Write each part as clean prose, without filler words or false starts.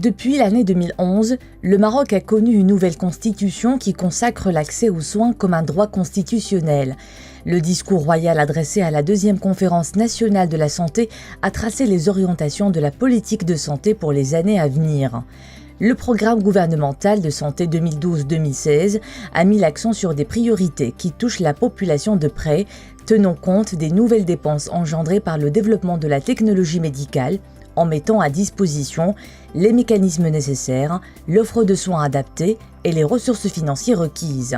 Depuis l'année 2011, le Maroc a connu une nouvelle constitution qui consacre l'accès aux soins comme un droit constitutionnel. Le discours royal adressé à la deuxième conférence nationale de la santé a tracé les orientations de la politique de santé pour les années à venir. Le programme gouvernemental de santé 2012-2016 a mis l'accent sur des priorités qui touchent la population de près, tenant compte des nouvelles dépenses engendrées par le développement de la technologie médicale, en mettant à disposition les mécanismes nécessaires, l'offre de soins adaptée et les ressources financières requises.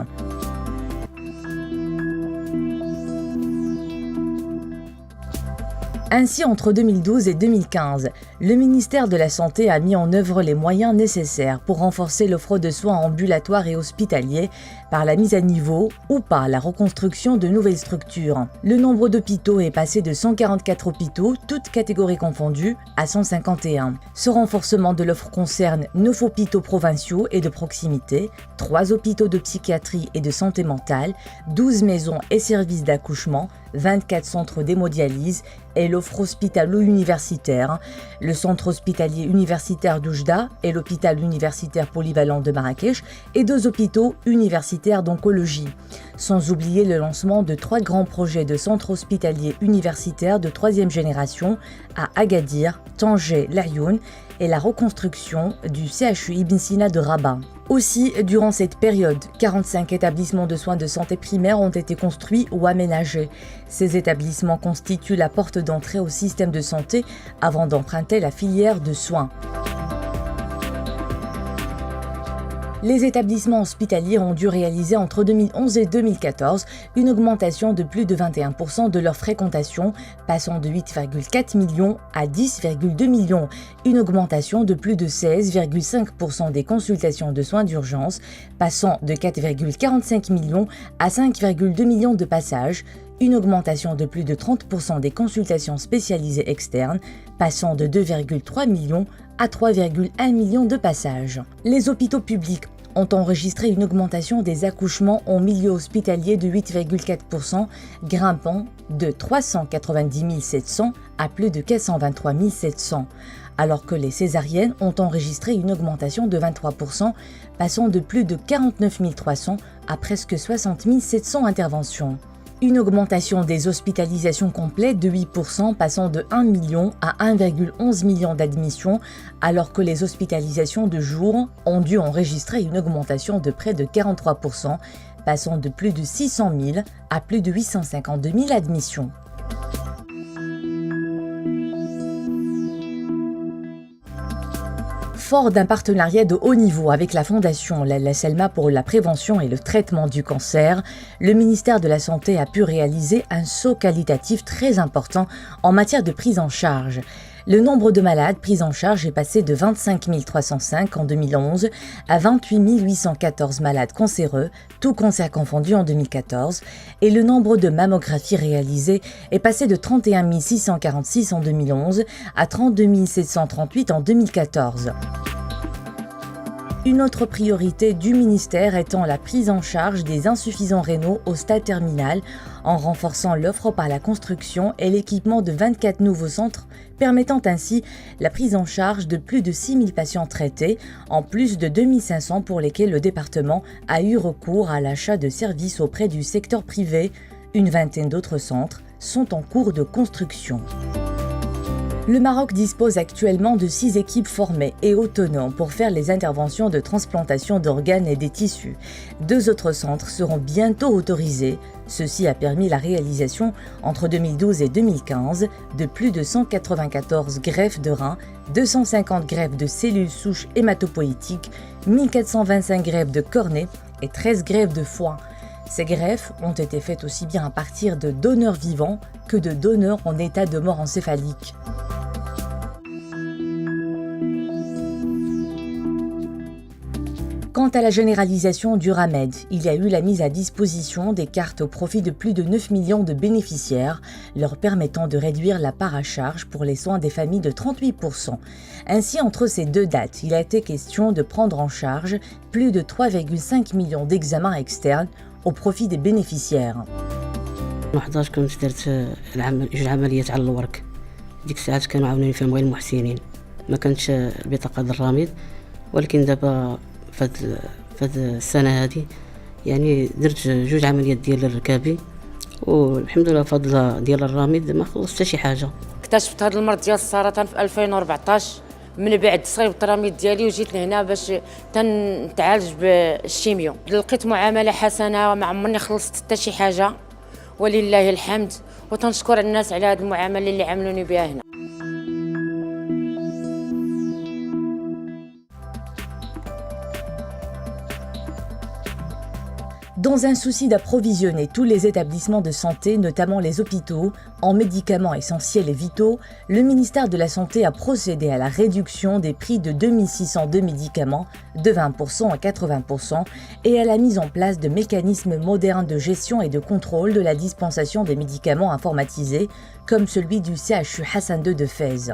Ainsi, entre 2012 et 2015, le ministère de la Santé a mis en œuvre les moyens nécessaires pour renforcer l'offre de soins ambulatoires et hospitaliers par la mise à niveau ou par la reconstruction de nouvelles structures. Le nombre d'hôpitaux est passé de 144 hôpitaux, toutes catégories confondues, à 151. Ce renforcement de l'offre concerne 9 hôpitaux provinciaux et de proximité, 3 hôpitaux de psychiatrie et de santé mentale, 12 maisons et services d'accouchement, 24 centres d'hémodialyse et l'offre hospitalo-universitaire, le centre hospitalier universitaire d'Oujda et l'hôpital universitaire polyvalent de Marrakech et 2 hôpitaux universitaires d'oncologie. Sans oublier le lancement de 3 grands projets de centres hospitaliers universitaires de 3e génération à Agadir, Tanger, Laayoune et la reconstruction du CHU Ibn Sina de Rabat. Aussi, durant cette période, 45 établissements de soins de santé primaire ont été construits ou aménagés. Ces établissements constituent la porte d'entrée au système de santé avant d'emprunter la filière de soins. Les établissements hospitaliers ont dû réaliser entre 2011 et 2014 une augmentation de plus de 21% de leur fréquentation, passant de 8,4 millions à 10,2 millions, une augmentation de plus de 16,5% des consultations de soins d'urgence, passant de 4,45 millions à 5,2 millions de passages, une augmentation de plus de 30% des consultations spécialisées externes, passant de 2,3 millions à 3,1 millions de passages. Les hôpitaux publics ont enregistré une augmentation des accouchements en milieu hospitalier de 8,4%, grimpant de 390 700 à plus de 423 700, alors que les césariennes ont enregistré une augmentation de 23%, passant de plus de 49 300 à presque 60 700 interventions. Une augmentation des hospitalisations complètes de 8%, passant de 1 million à 1,11 million d'admissions, alors que les hospitalisations de jour ont dû enregistrer une augmentation de près de 43%, passant de plus de 600 000 à plus de 852 000 admissions. Fort d'un partenariat de haut niveau avec la Fondation Lalla Selma pour la prévention et le traitement du cancer, le ministère de la Santé a pu réaliser un saut qualitatif très important en matière de prise en charge. Le nombre de malades pris en charge est passé de 25 305 en 2011 à 28 814 malades cancéreux, tout cancer confondu en 2014, et le nombre de mammographies réalisées est passé de 31 646 en 2011 à 32 738 en 2014. Une autre priorité du ministère étant la prise en charge des insuffisants rénaux au stade terminal, en renforçant l'offre par la construction et l'équipement de 24 nouveaux centres, permettant ainsi la prise en charge de plus de 6 000 patients traités, en plus de 2 500 pour lesquels le département a eu recours à l'achat de services auprès du secteur privé. Une vingtaine d'autres centres sont en cours de construction. Le Maroc dispose actuellement de 6 équipes formées et autonomes pour faire les interventions de transplantation d'organes et des tissus. 2 autres centres seront bientôt autorisés. Ceci a permis la réalisation, entre 2012 et 2015, de plus de 194 greffes de reins, 250 greffes de cellules souches hématopoïétiques, 1425 greffes de cornée et 13 greffes de foie. Ces greffes ont été faites aussi bien à partir de donneurs vivants que de donneurs en état de mort encéphalique. Quant à la généralisation du RAMED, il y a eu la mise à disposition des cartes au profit de plus de 9 millions de bénéficiaires, leur permettant de réduire la part à charge pour les soins des familles de 38%. Ainsi, entre ces deux dates, il a été question de prendre en charge plus de 3,5 millions d'examens externes au profit des bénéficiaires. في كنت درت جوج عمليات على الورك. ديك الساعات كانوا عاونوني فيهم غير المحسنين. ما كانتش البطاقة ديال الرميد، ولكن دابا فهاد السنة هادي يعني درت 2 عمليات ديال الركابي، والحمد لله بفضل ديال الرميد ما خلصت حتى شي حاجة. اكتشفت هذا المرض ديال السرطان في 2014 من بعد صيبت الرميد ديالي وجيت لهنا باش تنتعالج بالشيميو. لقيت معاملة حسنة وما عمرني خلصت حتى شي حاجة ولله الحمد، وتنشكر الناس على هذه المعاملة اللي عملوني بها هنا. Dans un souci d'approvisionner tous les établissements de santé, notamment les hôpitaux, en médicaments essentiels et vitaux, le ministère de la Santé a procédé à la réduction des prix de 2602 médicaments de 20% à 80% et à la mise en place de mécanismes modernes de gestion et de contrôle de la dispensation des médicaments informatisés, comme celui du CHU Hassan II de Fès.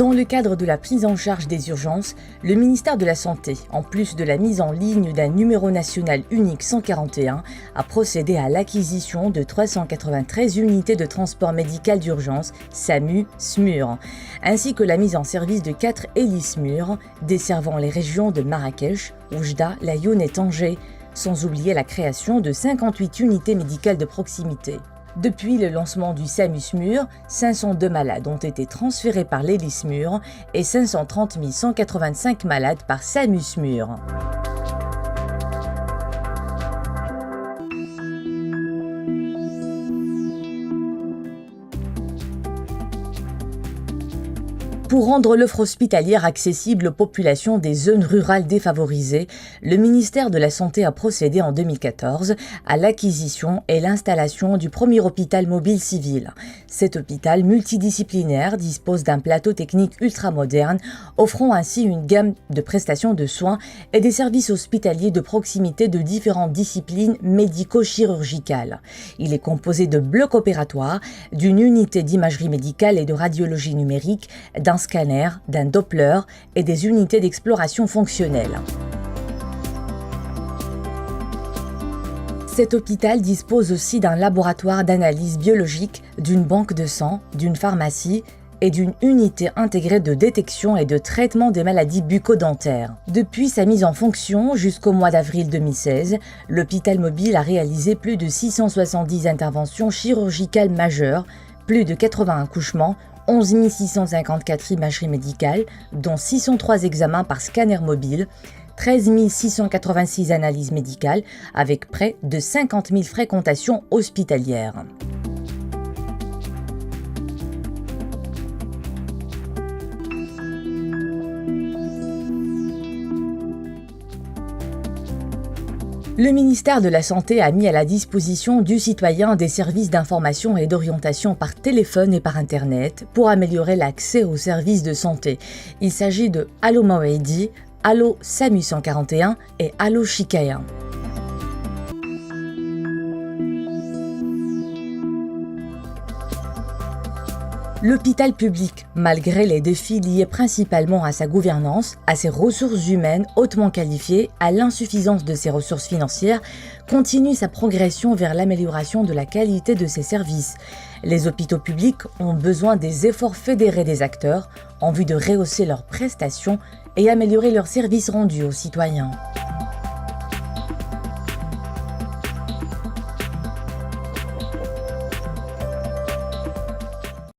Dans le cadre de la prise en charge des urgences, le ministère de la Santé, en plus de la mise en ligne d'un numéro national unique 141, a procédé à l'acquisition de 393 unités de transport médical d'urgence SAMU-SMUR, ainsi que la mise en service de 4 héli-SMUR desservant les régions de Marrakech, Oujda, Laayoune et Tanger, sans oublier la création de 58 unités médicales de proximité. Depuis le lancement du SAMU-SMUR, 502 malades ont été transférés par l'héli-SMUR et 530 185 malades par SAMU-SMUR. Pour rendre l'offre hospitalière accessible aux populations des zones rurales défavorisées, le ministère de la Santé a procédé en 2014 à l'acquisition et l'installation du premier hôpital mobile civil. Cet hôpital multidisciplinaire dispose d'un plateau technique ultramoderne, offrant ainsi une gamme de prestations de soins et des services hospitaliers de proximité de différentes disciplines médico-chirurgicales. Il est composé de blocs opératoires, d'une unité d'imagerie médicale et de radiologie numérique, d'un scanner, d'un Doppler et des unités d'exploration fonctionnelle. Cet hôpital dispose aussi d'un laboratoire d'analyse biologique, d'une banque de sang, d'une pharmacie et d'une unité intégrée de détection et de traitement des maladies bucco-dentaires. Depuis sa mise en fonction jusqu'au mois d'avril 2016, l'hôpital mobile a réalisé plus de 670 interventions chirurgicales majeures, plus de 80 accouchements, 11 654 imageries médicales, dont 603 examens par scanner mobile, 13 686 analyses médicales, avec près de 50 000 fréquentations hospitalières. Le ministère de la Santé a mis à la disposition du citoyen des services d'information et d'orientation par téléphone et par Internet pour améliorer l'accès aux services de santé. Il s'agit de Allo Mawidi, Allo SAMU 141 et Allo Shikaya. L'hôpital public, malgré les défis liés principalement à sa gouvernance, à ses ressources humaines hautement qualifiées, à l'insuffisance de ses ressources financières, continue sa progression vers l'amélioration de la qualité de ses services. Les hôpitaux publics ont besoin des efforts fédérés des acteurs en vue de rehausser leurs prestations et améliorer leurs services rendus aux citoyens.